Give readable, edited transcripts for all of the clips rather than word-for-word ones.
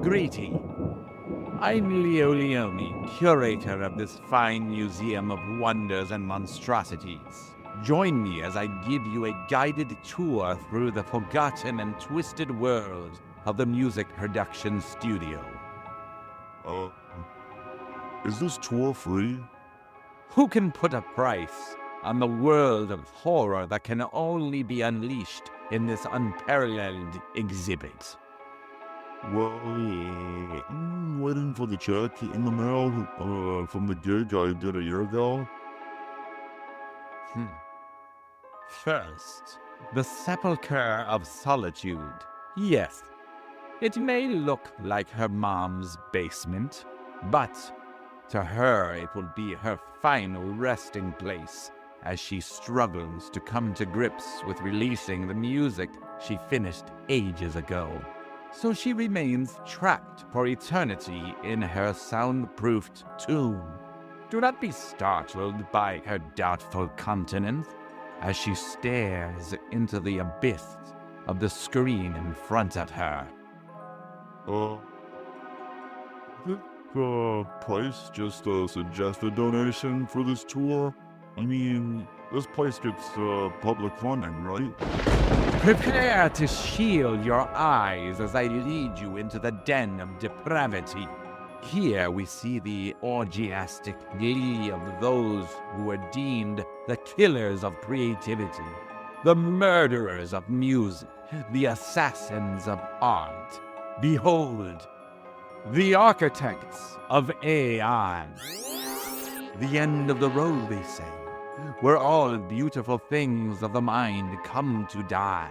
Greeting. I'm Leo Leone, curator of this fine museum of wonders and monstrosities. Join me as I give you a guided tour through the forgotten and twisted world of the music production studio. Uh, is this tour free? Who can put a price on the world of horror that can only be unleashed in this unparalleled exhibit? Well, I'm waiting for the check in the mail from the gig I did a year ago. First, the Sepulchre of Solitude. Yes, it may look like her mom's basement, but to her it will be her final resting place as she struggles to come to grips with releasing the music she finished ages ago. So she remains trapped for eternity in her soundproofed tomb. Do not be startled by her doubtful countenance as she stares into the abyss of the screen in front of her. Did the price just suggest a donation for this tour? I mean, this place gets public funding, right? Prepare to shield your eyes as I lead you into the den of depravity. Here we see the orgiastic glee of those who were deemed the killers of creativity, the murderers of music, the assassins of art. Behold, the architects of AI. The end of the road, they say, where all beautiful things of the mind come to die.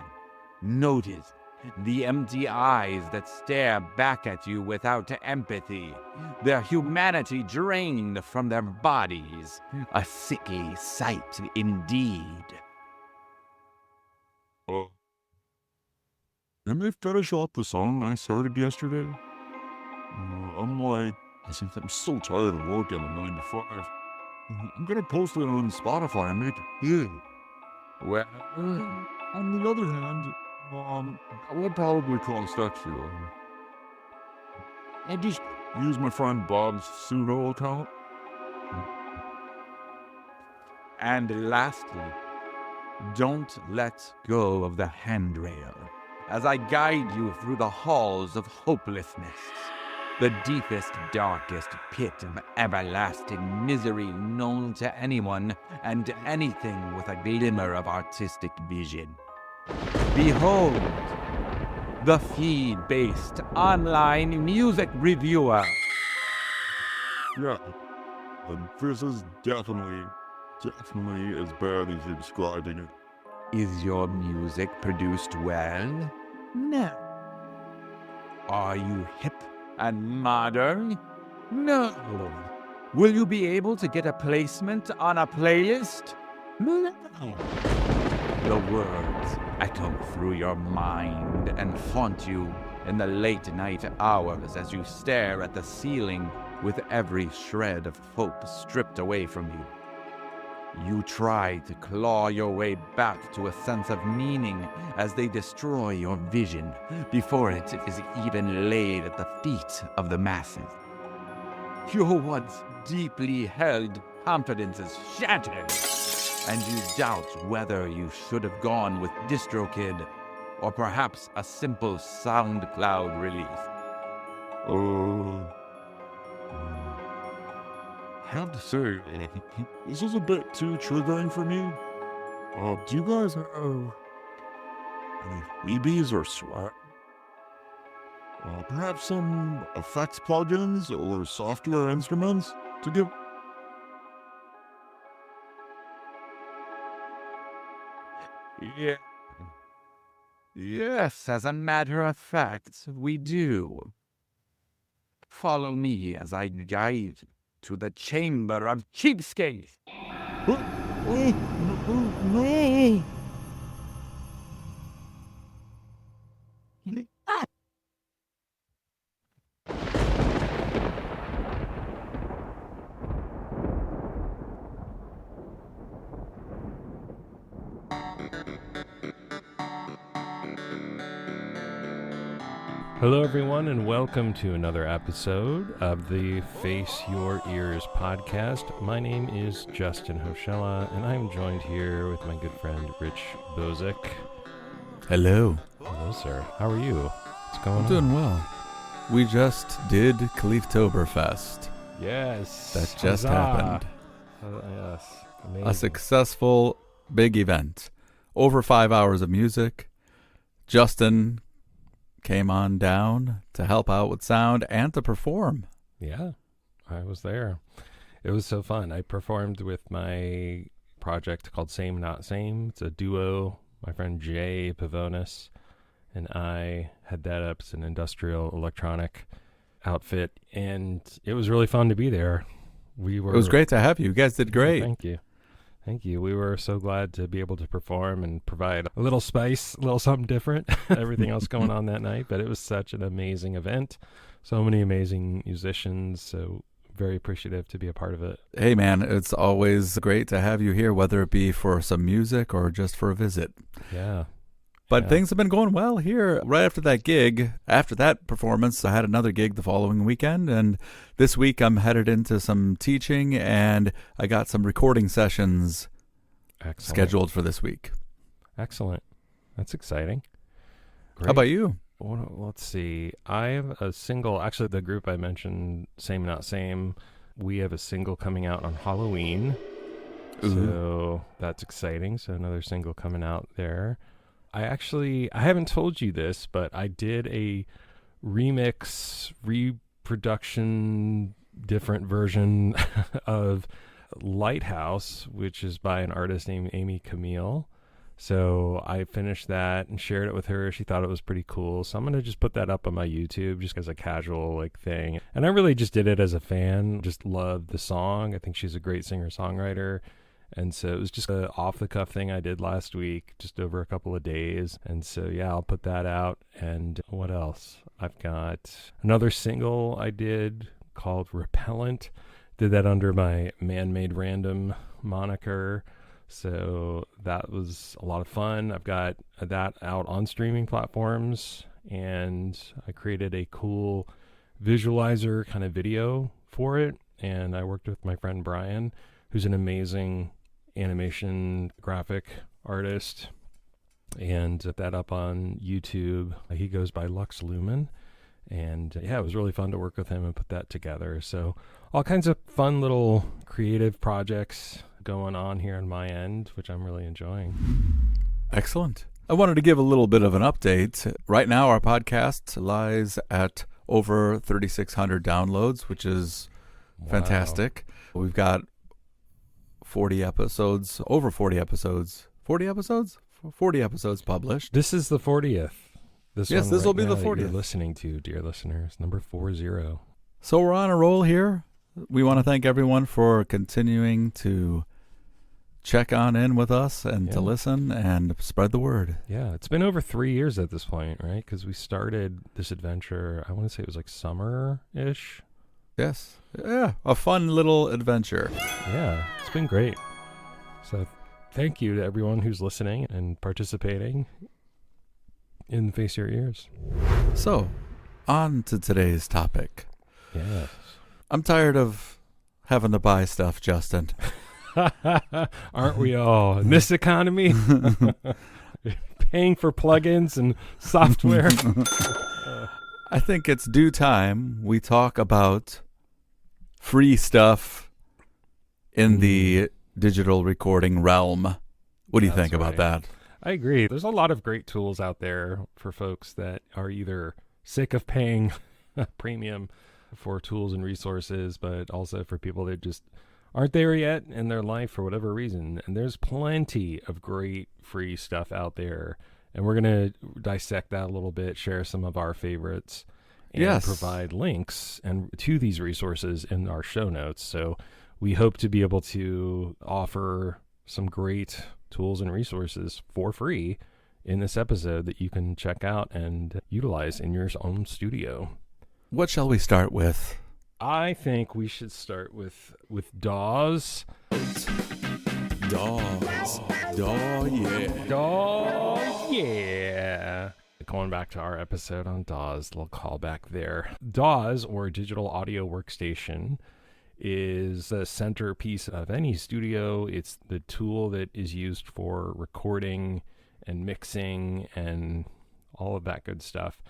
Notice the empty eyes that stare back at you without empathy, their humanity drained from their bodies. A sickly sight indeed. Can they finish off the song I started yesterday? I'm so tired of working a 9 to 5. I'm gonna post it on Spotify and make it big. Well, On the other hand, I would probably cost extra. I'll just use my friend Bob's pseudo account. and lastly, don't let go of the handrail as I guide you through the halls of hopelessness, the deepest, darkest pit of everlasting misery known to anyone and anything with a glimmer of artistic vision. Behold, the feed-based online music reviewer. Yeah, this is definitely as bad as you're describing it. Is your music produced well? No. Are you hip and modern? No. Will you be able to get a placement on a playlist? No. The words echo through your mind and haunt you in the late night hours as you stare at the ceiling with every shred of hope stripped away from you. You try to claw your way back to a sense of meaning as they destroy your vision before it is even laid at the feet of the masses. Your once deeply held confidence is shattered, and you doubt whether you should have gone with DistroKid or perhaps a simple SoundCloud release. I have to say, this is a bit too triggering for me. Do you guys have any freebies or swag? Perhaps some effects plugins or software instruments to give? Yeah. Yes, as a matter of fact, we do. Follow me as I guide to the chamber of cheapskates. No! Hello, everyone, and welcome to another episode of the Face Your Ears podcast. My name is Justin Hoshella, and I'm joined here with my good friend Rich Bozick. Hello. Hello, sir. How are you? What's going on? I'm doing well. We just did Kalieftoberfest. Yes. That just Huzzah. happened. Yes. Amazing. A successful big event. Over 5 hours of music. Justin came on down to help out with sound and to perform. Yeah, I was there. It was so fun. I performed with my project called Same Not Same. It's a duo. My friend Jay Pavonis and I had that up. It's an industrial electronic outfit, and it was really fun to be there. It was great to have you. You guys did great. Thank you. Thank you. We were so glad to be able to perform and provide a little spice, a little something different, everything else going on that night. But it was such an amazing event. So many amazing musicians. So very appreciative to be a part of it. Hey, man, it's always great to have you here, whether it be for some music or just for a visit. Yeah. But Yeah. things have been going well here. Right after that gig, after that performance, I had another gig the following weekend. And this week I'm headed into some teaching, and I got some recording sessions Excellent. scheduled for this week. Excellent. That's exciting. Great. How about you? Well, let's see. I have a single, actually the group I mentioned, Same Not Same, we have a single coming out on Halloween. Ooh. So that's exciting. So another single coming out there. I haven't told you this, but I did a remix, reproduction, different version of Lighthouse, which is by an artist named Amy Camille. So I finished that and shared it with her. She thought it was pretty cool. So I'm going to just put that up on my YouTube just as a casual thing. And I really just did it as a fan. Just loved the song. I think she's a great singer-songwriter. And so it was just an off-the-cuff thing I did last week, just over a couple of days. And so, yeah, I'll put that out. And what else? I've got another single I did called Repellent. Did that under my Man-Made Random moniker. So that was a lot of fun. I've got that out on streaming platforms. And I created a cool visualizer kind of video for it. And I worked with my friend Brian, who's an amazing animation graphic artist, and set that up on YouTube. He goes by Lux Lumen, and yeah, it was really fun to work with him and put that together. So all kinds of fun little creative projects going on here on my end, which I'm really enjoying. Excellent. I wanted to give a little bit of an update. Right now, our podcast lies at over 3,600 downloads, which is fantastic. We've got 40 episodes, over 40 episodes. 40 episodes? 40 episodes published. This is the 40th. Yes, this will be the 40th. You're listening to, dear listeners, number 40. So we're on a roll here. We want to thank everyone for continuing to check on in with us and to listen and spread the word. Yeah, it's been over 3 years at this point, right? Because we started this adventure, I want to say it was like summer-ish. Yes. Yeah, a fun little adventure. Yeah, it's been great. So thank you to everyone who's listening and participating in Face Your Ears. So, on to today's topic. Yes. I'm tired of having to buy stuff, Justin. Aren't we all? In this economy? Paying for plugins and software. I think it's due time we talk about free stuff in the digital recording realm. What do you think about that? I agree. There's a lot of great tools out there for folks that are either sick of paying premium for tools and resources, but also for people that just aren't there yet in their life for whatever reason. And there's plenty of great free stuff out there. And we're going to dissect that a little bit, share some of our favorites, and provide links to these resources in our show notes. So we hope to be able to offer some great tools and resources for free in this episode that you can check out and utilize in your own studio. What shall we start with? I think we should start with DAWs. DAWs. DAW, yeah. DAW, yeah. going back to our episode on DAWs, a little callback there. DAWs, or Digital Audio Workstation, is the centerpiece of any studio. It's the tool that is used for recording and mixing and all of that good stuff.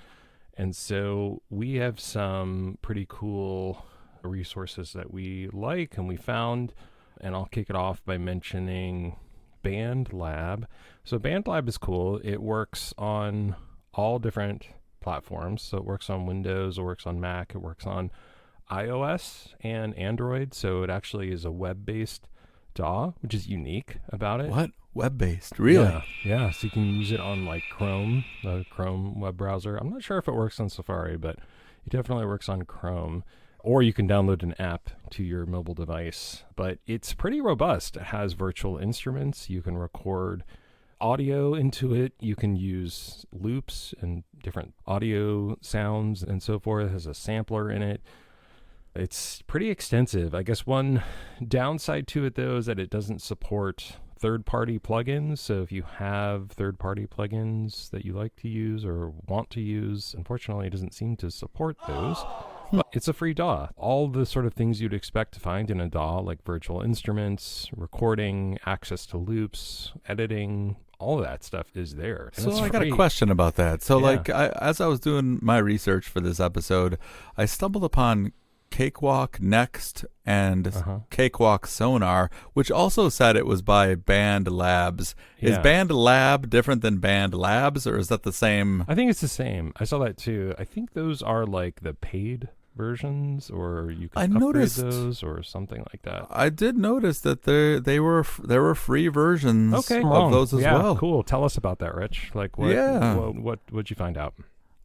And so we have some pretty cool resources that we like and we found, and I'll kick it off by mentioning BandLab. So BandLab is cool. It works on all different platforms. So it works on Windows, it works on Mac, it works on iOS and Android. So it actually is a web-based DAW, which is unique about it. What? Web-based? Really? Yeah. So you can use it on like Chrome, the Chrome web browser. I'm not sure if it works on Safari, but it definitely works on Chrome. Or you can download an app to your mobile device. But it's pretty robust. It has virtual instruments. You can record audio into it. You can use loops and different audio sounds and so forth. It has a sampler in it. It's pretty extensive. I guess one downside to it, though, is that it doesn't support third-party plugins. So if you have third-party plugins that you like to use or want to use, unfortunately, it doesn't seem to support those. But it's a free DAW. All the sort of things you'd expect to find in a DAW, like virtual instruments, recording, access to loops, editing, all of that stuff is there. And So it's I got a free. question about that. So Yeah. as I was doing my research for this episode, I stumbled upon Cakewalk Next and Cakewalk Sonar, which also said it was by Band Labs. Is Yeah. Band Lab different than Band Labs, or is that the same? I think it's the same. I saw that too. I think those are like the paid versions, or you can I upgrade noticed- those or something like that. I did notice that there were free versions Okay, of those as yeah, well. Cool. Tell us about that, Rich. Like, what? Yeah. What'd you find out?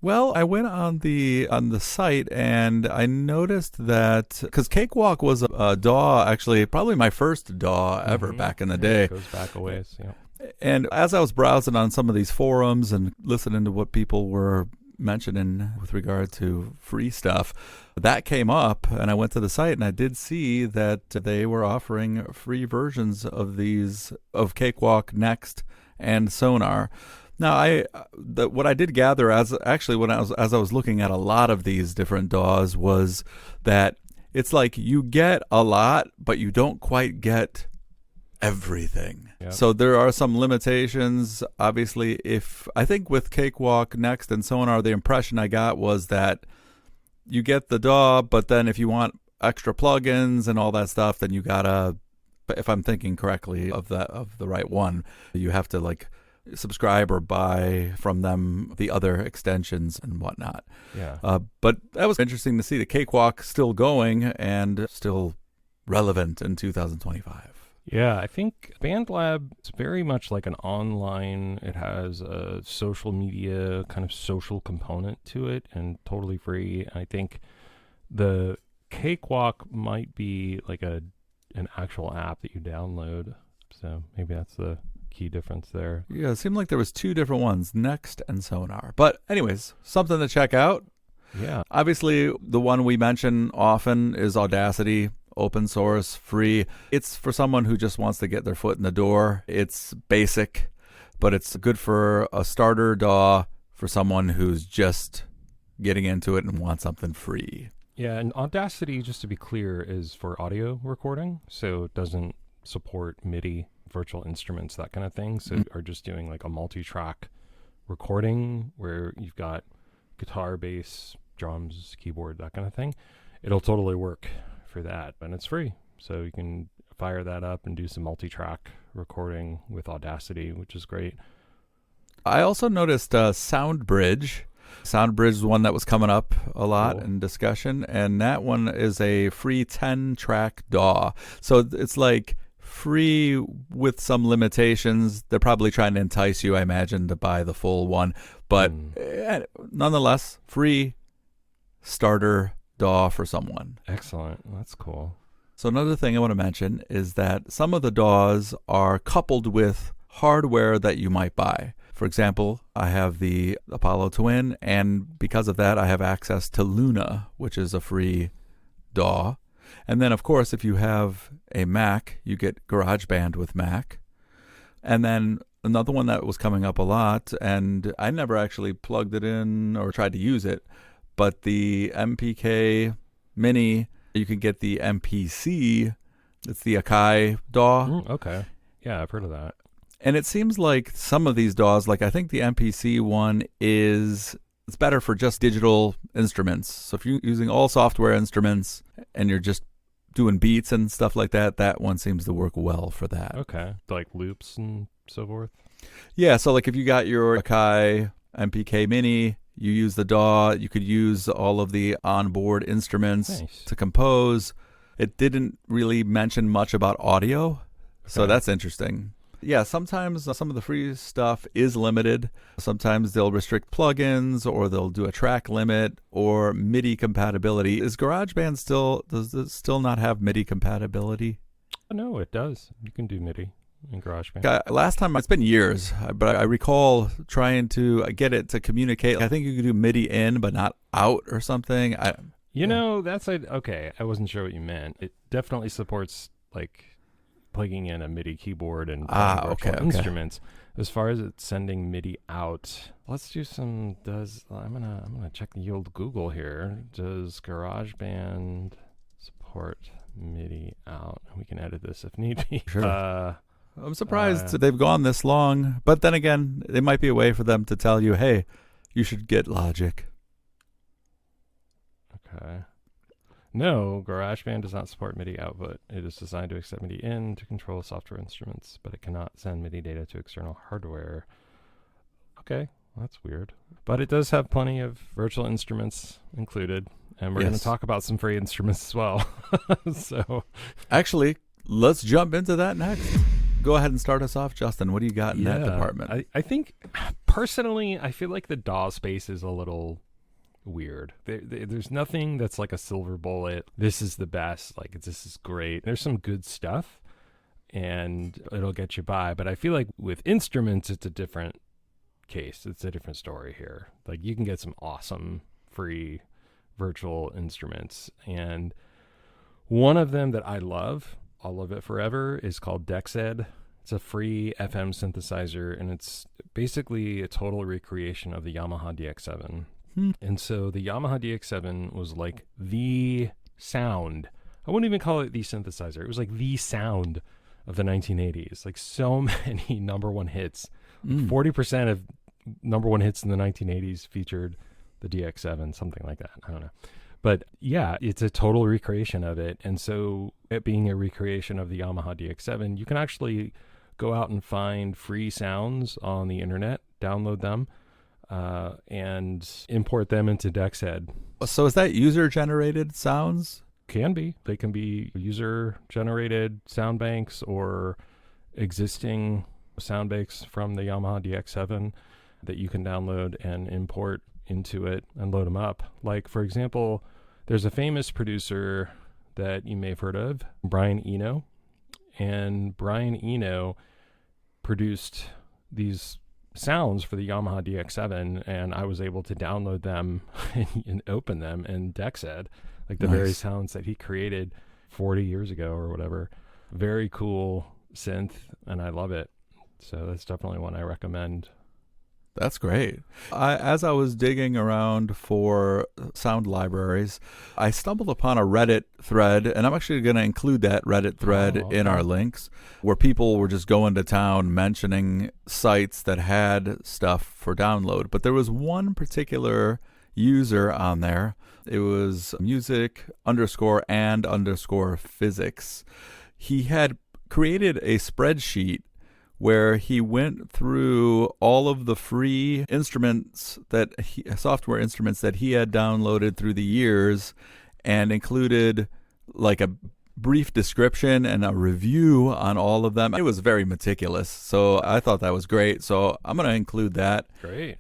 Well, I went on the site and I noticed that because Cakewalk was a DAW, actually probably my first DAW ever back in the day. It goes back a ways. Yeah. And as I was browsing on some of these forums and listening to what people were mentioning with regard to free stuff, that came up, and I went to the site and I did see that they were offering free versions of Cakewalk Next and Sonar. Now, what I did gather as I was looking at a lot of these different DAWs was that it's like you get a lot, but you don't quite get everything. Yep. So there are some limitations. Obviously, I think with Cakewalk Next and Sonar, the impression I got was that you get the DAW, but then if you want extra plugins and all that stuff, then you gotta, if I'm thinking correctly of the right one, you have to like subscribe or buy from them the other extensions and whatnot. Yeah. But that was interesting to see the Cakewalk still going and still relevant in 2025. Yeah, I think BandLab is very much like an online. It has a social media kind of social component to it, and totally free. I think the Cakewalk might be like an actual app that you download. So maybe that's the key difference there. Yeah, it seemed like there was two different ones, Next and Sonar. But anyways, something to check out. Yeah. Obviously, the one we mention often is Audacity. Open source, free. It's for someone who just wants to get their foot in the door. It's basic, but it's good for a starter DAW for someone who's just getting into it and wants something free. Yeah, and Audacity, just to be clear, is for audio recording, so it doesn't support MIDI, virtual instruments, that kind of thing. So are just doing like a multi-track recording where you've got guitar, bass, drums, keyboard, that kind of thing. It'll totally work for that, and it's free, so you can fire that up and do some multi-track recording with Audacity, which is great. I also noticed SoundBridge. SoundBridge is one that was coming up a lot in discussion, and that one is a free 10-track DAW. So it's like free with some limitations. They're probably trying to entice you, I imagine, to buy the full one, but nonetheless, free starter DAW for someone. Excellent. That's cool. So another thing I want to mention is that some of the DAWs are coupled with hardware that you might buy. For example, I have the Apollo Twin, and because of that, I have access to Luna, which is a free DAW. And then, of course, if you have a Mac, you get GarageBand with Mac. And then Another one that was coming up a lot, and I never actually plugged it in or tried to use it, but the MPK Mini, you can get the MPC. It's the Akai DAW. Okay. Yeah, I've heard of that. And it seems like some of these DAWs, like I think the MPC one it's better for just digital instruments. So if you're using all software instruments and you're just doing beats and stuff like that, that one seems to work well for that. Okay. Like loops and so forth? Yeah, so like if you got your Akai MPK Mini, you use the DAW, you could use all of the onboard instruments to compose. It didn't really mention much about audio, so that's interesting. Yeah, sometimes some of the free stuff is limited. Sometimes they'll restrict plugins, or they'll do a track limit, or MIDI compatibility. Does it still not have MIDI compatibility? No, it does. You can do MIDI in GarageBand. Last time, it's been years, but I recall trying to get it to communicate. I think you could do MIDI in, but not out or something. Okay. I wasn't sure what you meant. It definitely supports like plugging in a MIDI keyboard and virtual instruments. As far as it sending MIDI out, let's do some. I'm gonna check the old Google here. Does GarageBand support MIDI out? We can edit this if need be. Sure. I'm surprised they've gone this long, but then again, it might be a way for them to tell you, hey, you should get Logic. Okay. No, GarageBand does not support MIDI output. It is designed to accept MIDI in to control software instruments, but it cannot send MIDI data to external hardware. Okay, well, that's weird. But it does have plenty of virtual instruments included, and we're going to talk about some free instruments as well. So, actually, let's jump into that next. Go ahead and start us off, Justin. What do you got in that department? I think, personally, I feel like the DAW space is a little weird. There's nothing that's like a silver bullet. This is the best. Like, this is great. There's some good stuff, and it'll get you by. But I feel like with instruments, it's a different case. It's a different story here. Like, you can get some awesome free virtual instruments, and one of them that I love, I'll love it forever, is called DXED. It's a free FM synthesizer, and it's basically a total recreation of the Yamaha DX7. And so the Yamaha DX7 was like the sound. I wouldn't even call it the synthesizer. It was like the sound of the 1980s. Like, so many number one hits. 40% of number one hits in the 1980s featured the DX7, something like that. I don't know. But yeah, it's a total recreation of it. And so it being a recreation of the Yamaha DX7, you can actually go out and find free sounds on the internet, download them, and import them into DXED. So is that user-generated sounds? Can be. They can be user-generated sound banks or existing sound banks from the Yamaha DX7 that you can download and import into it and load them up. Like, for example, there's a famous producer that you may have heard of, Brian Eno. And Brian Eno produced these sounds for the Yamaha DX7, and I was able to download them and open them in DXED, like the very sounds that he created 40 years ago or whatever. Very cool synth, and I love it. So that's definitely one I recommend. That's great. As I was digging around for sound libraries, I stumbled upon a Reddit thread, and I'm actually going to include that Reddit thread in our links, where people were just going to town mentioning sites that had stuff for download. But there was one particular user on there. It was music_and_physics. He had created a spreadsheet where he went through all of the free instruments software instruments that he had downloaded through the years, and included like a brief description and a review on all of them. It was very meticulous, so I thought that was great. So I'm going to include that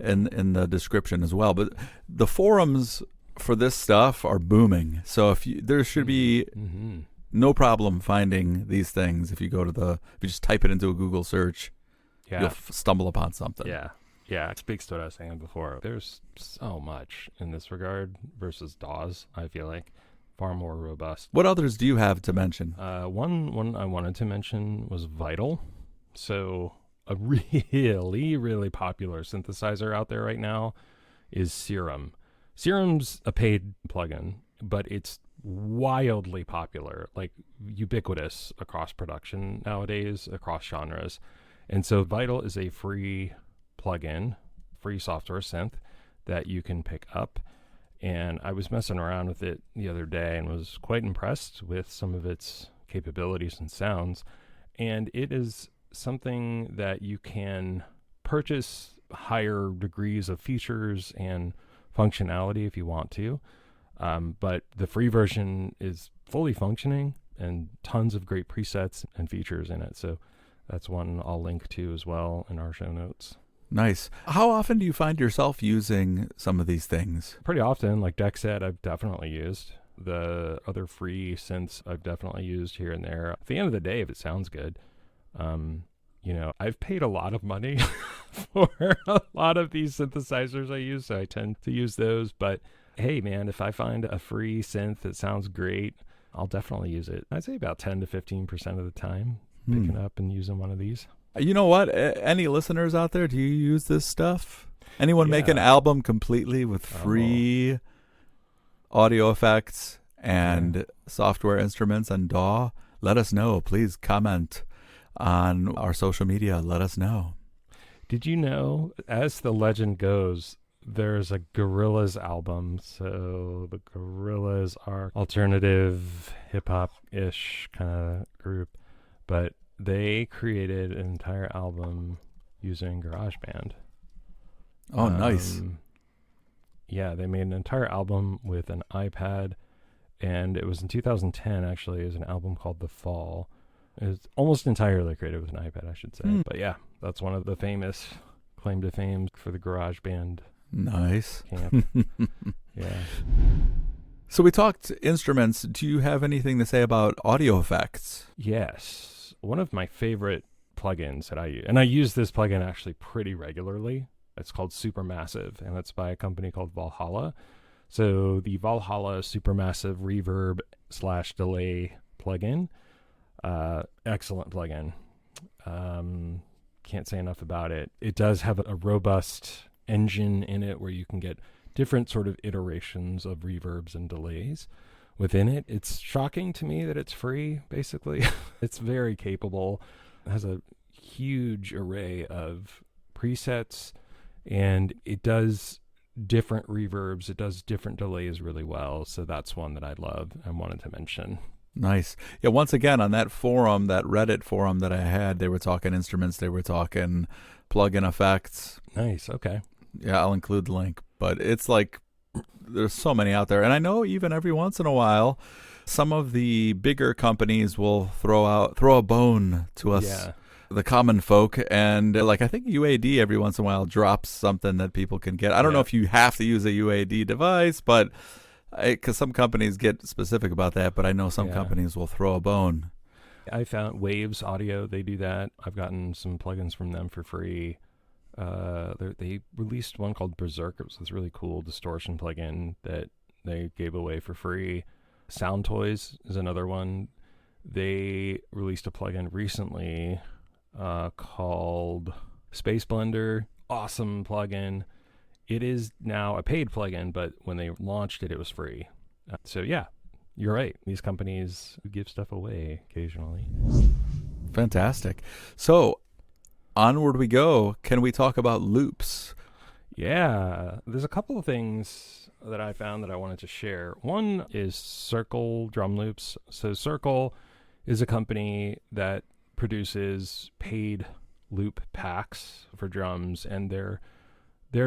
in the description as well. But the forums for this stuff are booming, so there should be no problem finding these things. If you just type it into a Google search, you'll stumble upon something. Yeah, it speaks to what I was saying before. There's so much in this regard versus DAWs, I feel like. Far more robust. What others do you have to mention? One I wanted to mention was Vital. So a really, really popular synthesizer out there right now is Serum. Serum's a paid plugin, but it's wildly popular, like ubiquitous across production nowadays, across genres. And so Vital is a free plugin, free software synth that you can pick up. And I was messing around with it the other day and was quite impressed with some of its capabilities and sounds. And it is something that you can purchase higher degrees of features and functionality if you want to. But the free version is fully functioning and tons of great presets and features in it. So that's one I'll link to as well in our show notes. Nice. How often do you find yourself using some of these things? Pretty often, like Deck said, I've definitely used. The other free synths I've definitely used here and there. At the end of the day, if it sounds good, I've paid a lot of money for a lot of these synthesizers I use, so I tend to use those. But hey, man, if I find a free synth that sounds great, I'll definitely use it. I'd say about 10 to 15% of the time, picking up and using one of these. You know what? Any listeners out there, do you use this stuff? Anyone make an album completely with free audio effects and software instruments and DAW? Let us know. Please comment on our social media. Let us know. Did you know, as the legend goes, there's a Gorillaz album? So the Gorillaz are alternative hip-hop-ish kind of group, but they created an entire album using GarageBand. Oh, nice. Yeah, they made an entire album with an iPad, and it was in 2010, actually. It was an album called The Fall. It's almost entirely created with an iPad, I should say. But yeah, that's one of the famous claim to fame for the GarageBand. Nice. Camp. Yeah. So we talked instruments. Do you have anything to say about audio effects? Yes. One of my favorite plugins that I use, and I use this plugin actually pretty regularly. It's called Supermassive, and it's by a company called Valhalla. So the Valhalla Supermassive Reverb / Delay plugin, excellent plugin. Can't say enough about it. It does have a robust engine in it where you can get different sort of iterations of reverbs and delays within it. It's shocking to me that it's free, basically. It's very capable. It has a huge array of presets, and it does different reverbs. It does different delays really well. So that's one that I love and wanted to mention. Nice. Yeah, once again, on that forum, that Reddit forum that I had, they were talking instruments, they were talking plug-in effects. Nice. Okay. Yeah, I'll include the link. But it's like, there's so many out there. And I know even every once in a while, some of the bigger companies will throw a bone to us, the common folk. And like, I think UAD every once in a while drops something that people can get. I don't know if you have to use a UAD device, but because some companies get specific about that, but I know some companies will throw a bone. I found Waves Audio, they do that. I've gotten some plugins from them for free. They released one called Berserk. It was this really cool distortion plugin that they gave away for free. Sound Toys is another one. They released a plugin recently called Space Blender. Awesome plugin. It is now a paid plugin, but when they launched it, it was free. So yeah, you're right. These companies give stuff away occasionally. Fantastic. So onward we go. Can we talk about loops? Yeah, there's a couple of things that I found that I wanted to share. One is Circle drum loops. So Circle is a company that produces paid loop packs for drums, and their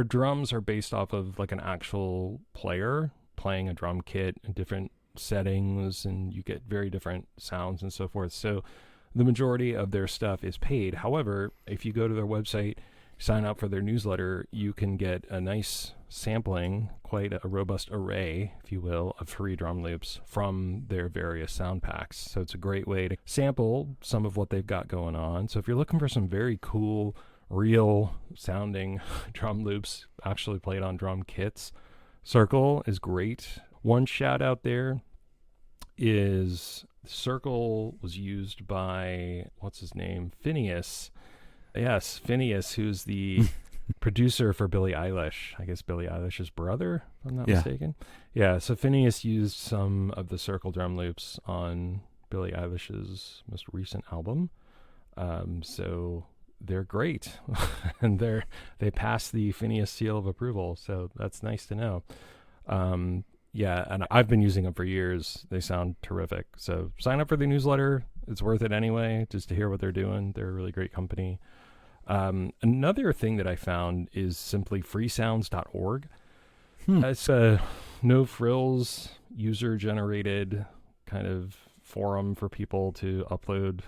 drums are based off of like an actual player playing a drum kit in different settings, and you get very different sounds and so forth. So the majority of their stuff is paid. However, if you go to their website, sign up for their newsletter, you can get a nice sampling, quite a robust array, if you will, of free drum loops from their various sound packs. So it's a great way to sample some of what they've got going on. So if you're looking for some very cool, real sounding drum loops actually played on drum kits, Circle is great. One shout out there is Circle was used by, what's his name, Phineas, Yes, Phineas, who's the producer for Billie Eilish. I guess Billie Eilish's brother, if I'm not mistaken. Yeah, so Phineas used some of the circle drum loops on Billie Eilish's most recent album. So they're great. And they pass the Phineas seal of approval. So that's nice to know. Yeah, and I've been using them for years. They sound terrific. So sign up for the newsletter. It's worth it anyway, just to hear what they're doing. They're a really great company. Another thing that I found is simply freesounds.org. It's a no-frills, user-generated kind of forum for people to upload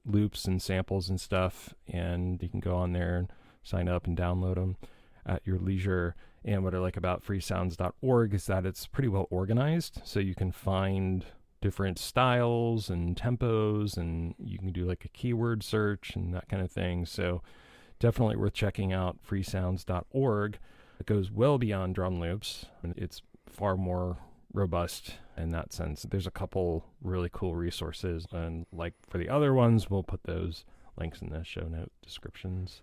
loops and samples and stuff, and you can go on there and sign up and download them at your leisure. And what I like about freesounds.org is that it's pretty well organized, so you can find different styles and tempos, and you can do like a keyword search and that kind of thing. So definitely worth checking out freesounds.org. It goes well beyond drum loops, and it's far more robust in that sense. There's a couple really cool resources, and like for the other ones, we'll put those links in the show note descriptions.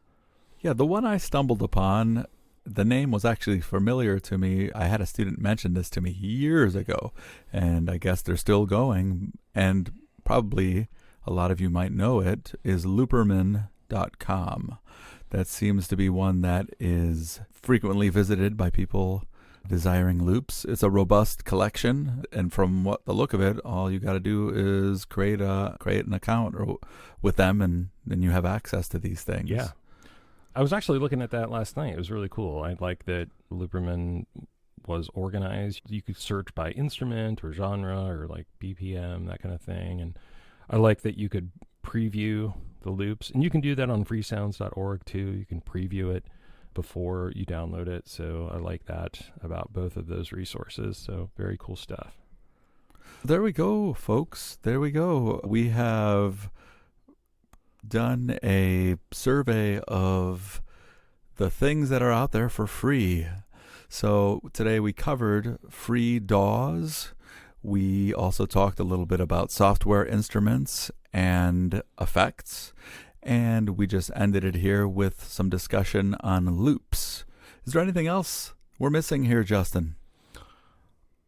Yeah, the one I stumbled upon, the name was actually familiar to me. I had a student mention this to me years ago, and I guess they're still going, and probably a lot of you might know it, is looperman.com. That seems to be one that is frequently visited by people desiring loops. It's a robust collection, and from what the look of it, all you got to do is create an account with them, and then you have access to these things. Yeah. I was actually looking at that last night. It was really cool. I like that Looperman was organized. You could search by instrument or genre or like BPM, that kind of thing. And I like that you could preview the loops. And you can do that on freesounds.org too. You can preview it before you download it. So I like that about both of those resources. So very cool stuff. There we go, folks. There we go. We have done a survey of the things that are out there for free. So today we covered free DAWs. We also talked a little bit about software instruments and effects. And we just ended it here with some discussion on loops. Is there anything else we're missing here, Justin?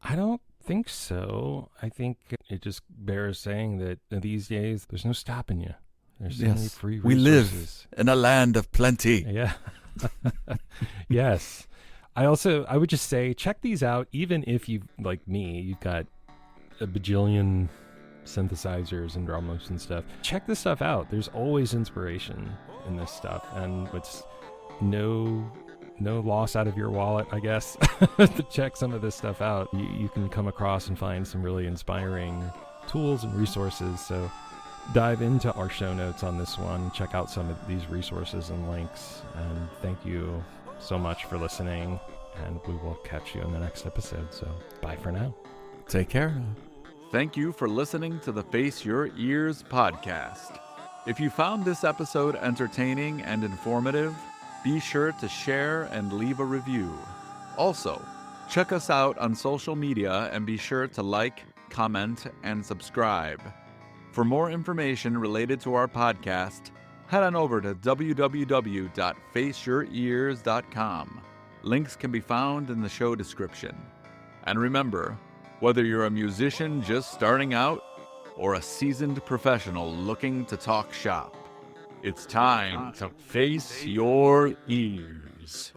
I don't think so. I think it just bears saying that these days there's no stopping you. There's so many free resources. We live in a land of plenty. Yeah. Yes. I would just say, check these out, even if you, like me, you've got a bajillion synthesizers and drum loops and stuff. Check this stuff out. There's always inspiration in this stuff, and it's no loss out of your wallet, I guess, to check some of this stuff out. You can come across and find some really inspiring tools and resources. So dive into our show notes on this one, check out some of these resources and links, and thank you so much for listening, and we will catch you in the next episode. So bye for now. Take care. Thank you for listening to the Face Your Ears podcast. If you found this episode entertaining and informative, be sure to share and leave a review. Also, check us out on social media and be sure to like, comment, and subscribe. For more information related to our podcast, head on over to www.faceyourears.com. Links can be found in the show description. And remember, whether you're a musician just starting out or a seasoned professional looking to talk shop, it's time to face your ears.